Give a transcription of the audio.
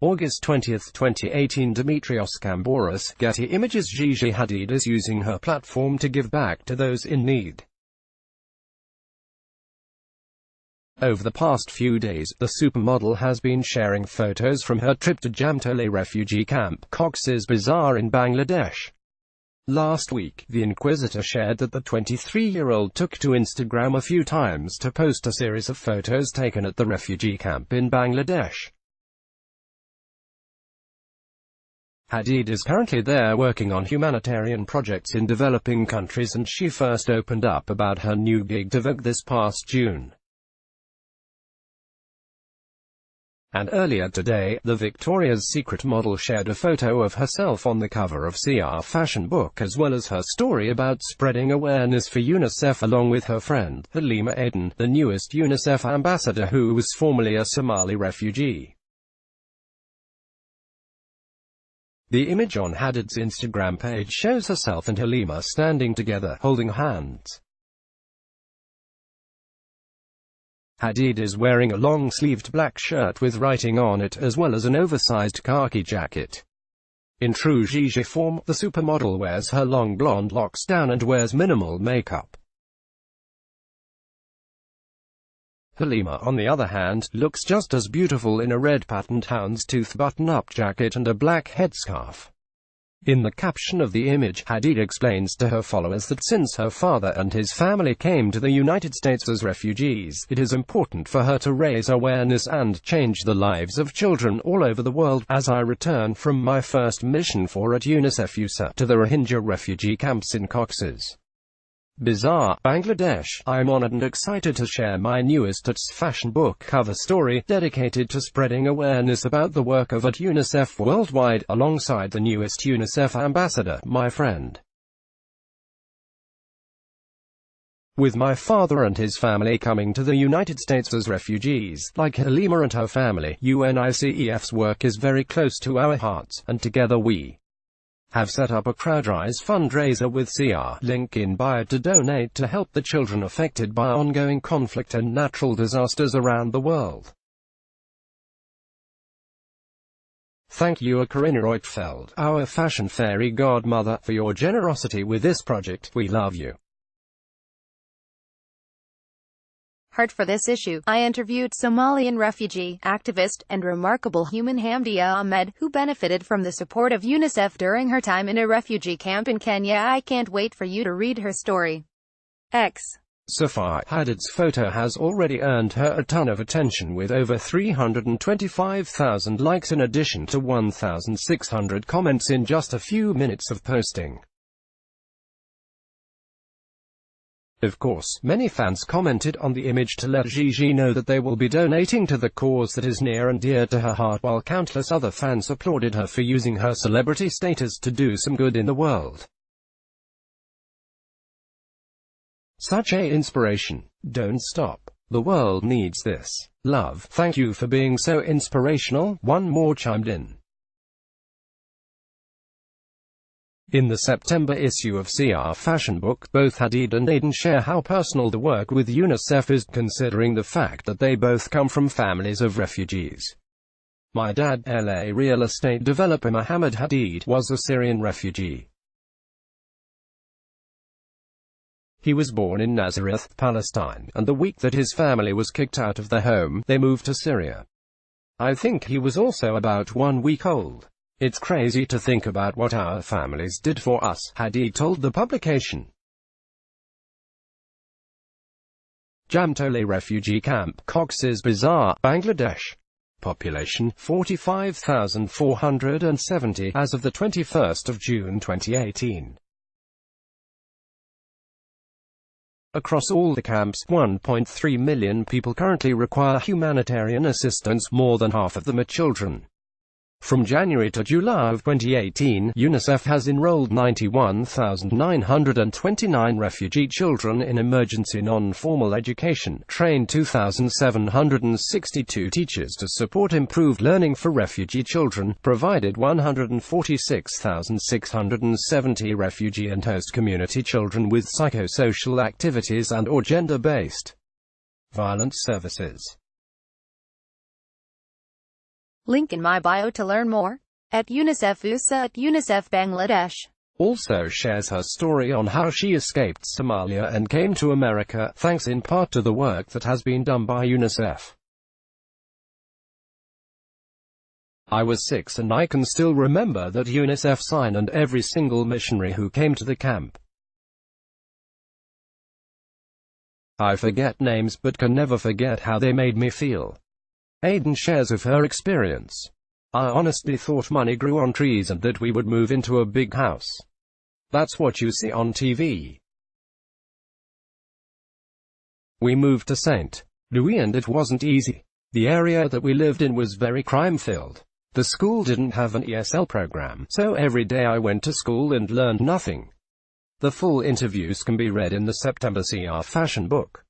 August 20, 2018. Dimitrios Kambouris, Getty Images Gigi Hadid is using her platform to give back to those in need. Over the past few days, the supermodel has been sharing photos from her trip to Jamtoli refugee camp, Cox's Bazar in Bangladesh. Last week, the Inquisitor shared that the 23-year-old took to Instagram a few times to post a series of photos taken at the refugee camp in Bangladesh. Hadid is currently there working on humanitarian projects in developing countries, and she first opened up about her new gig to Vogue this past June. And earlier today, the Victoria's Secret model shared a photo of herself on the cover of CR fashion book, as well as her story about spreading awareness for UNICEF, along with her friend, Halima Aden, the newest UNICEF ambassador who was formerly a Somali refugee. The image on Hadid's Instagram page shows herself and Halima standing together, holding hands. Hadid is wearing a long-sleeved black shirt with writing on it, as well as an oversized khaki jacket. In true Gigi form, the supermodel wears her long blonde locks down and wears minimal makeup. Halima, on the other hand, looks just as beautiful in a red patterned houndstooth button-up jacket and a black headscarf. In the caption of the image, Hadid explains to her followers that since her father and his family came to the United States as refugees, it is important for her to raise awareness and change the lives of children all over the world. As I return from my first mission at UNICEF USA to the Rohingya refugee camps in Cox's Bazar, Bangladesh, I am honored and excited to share my newest fashion book cover story, dedicated to spreading awareness about the work of UNICEF worldwide, alongside the newest UNICEF ambassador, my friend. With my father and his family coming to the United States as refugees, like Halima and her family, UNICEF's work is very close to our hearts, and together we have set up a CrowdRise fundraiser with CR link in bio to donate to help the children affected by ongoing conflict and natural disasters around the world. Thank you, Corinna Reutfeld, our fashion fairy godmother, for your generosity with this project. We love you. Heard for this issue, I interviewed Somalian refugee, activist, and remarkable human Hamdia Ahmed, who benefited from the support of UNICEF during her time in a refugee camp in Kenya. I can't wait for you to read her story. X. So far, Hadid's photo has already earned her a ton of attention, with over 325,000 likes in addition to 1,600 comments in just a few minutes of posting. Of course, many fans commented on the image to let Gigi know that they will be donating to the cause that is near and dear to her heart, while countless other fans applauded her for using her celebrity status to do some good in the world. Such a inspiration. Don't stop. The world needs this. Love. Thank you for being so inspirational. One more chimed in. In the September issue of CR Fashion Book, both Hadid and Aden share how personal the work with UNICEF is, considering the fact that they both come from families of refugees. My dad, LA real estate developer Mohammed Hadid, was a Syrian refugee. He was born in Nazareth, Palestine, and the week that his family was kicked out of their home, they moved to Syria. I think he was also about 1 week old. It's crazy to think about what our families did for us, Hadid told the publication. Jamtoli refugee camp, Cox's Bazar, Bangladesh. Population, 45,470, as of the 21st of June 2018. Across all the camps, 1.3 million people currently require humanitarian assistance, more than half of them are children. From January to July of 2018, UNICEF has enrolled 91,929 refugee children in emergency non-formal education, trained 2,762 teachers to support improved learning for refugee children, provided 146,670 refugee and host community children with psychosocial activities and/or gender-based violence services. Link in my bio to learn more. At UNICEF USA at UNICEF Bangladesh. Also shares her story on how she escaped Somalia and came to America, thanks in part to the work that has been done by UNICEF. I was 6 and I can still remember that UNICEF sign and every single missionary who came to the camp. I forget names but can never forget how they made me feel. Aiden shares of her experience. I honestly thought money grew on trees and that we would move into a big house. That's what you see on TV. We moved to St. Louis and it wasn't easy. The area that we lived in was very crime-filled. The school didn't have an ESL program, so every day I went to school and learned nothing. The full interviews can be read in the September CR fashion book.